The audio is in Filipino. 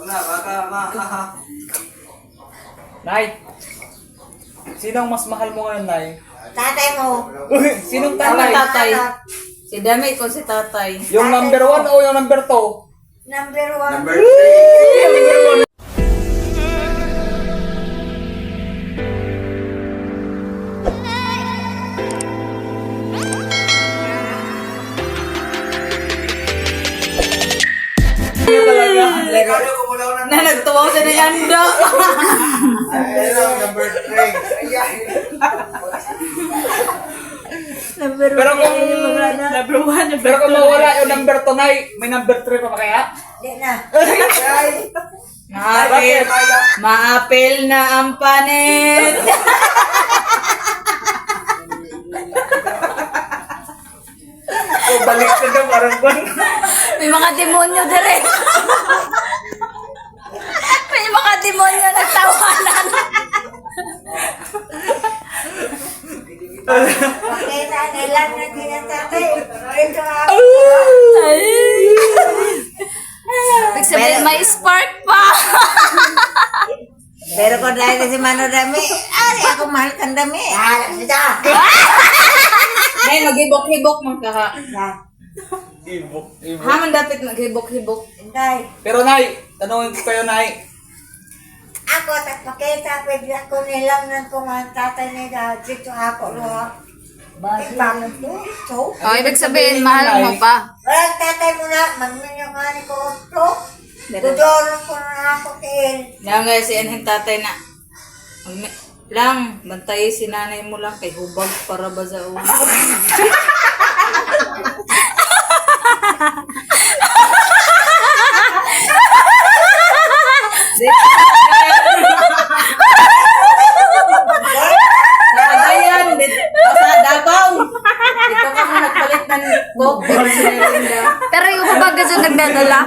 na, baka Nay, sinong mas mahal mo ngayon, Nay? Tatay mo. Sinong Tama tatay? tatay. Si Dami ko si tatay. Yung number 1 o yung number 2? Number 1. number 3. Na nagtuwaw sa nayanda. Number 3. Pero kung Number 1, pero kung mawala yung number 2, Nay, may number 3 pa ba kaya? Di na. Maapil. Maapil na ang panit. O balik ka daw, parang ban. May mga demonyo dire. May mga demonyo nagtawanan. Pakita nila na tinatatay. Ito ako. Ibig sabihin, may spark pa. Pero kung dahil si Mano Dami, ay, ako mahal kang Dami. Hala, sita. May maghibok-hibok man ka ha. Ibok. Haman dapat maghibok-hibok. Hindi. Pero Nay, tanungin ko kayo, Nay. Ako, at makita, pwede ako nilang ng kung ang tatay nila. Dito ako, lo. Bakit to? So? Oh, ibig sabihin, mahal mo pa. Walang tatay mo na, magminyongani ko ito. Dudorong ko na ako kail. Yan nga si Enheng tatay na. Lang, bantay si nanay mo lang kay hubag para ba sa ulo. Nakagayan, sa Davao. Dito ka mo nagpalit ng coke. Pero yung baga sa nagdadala.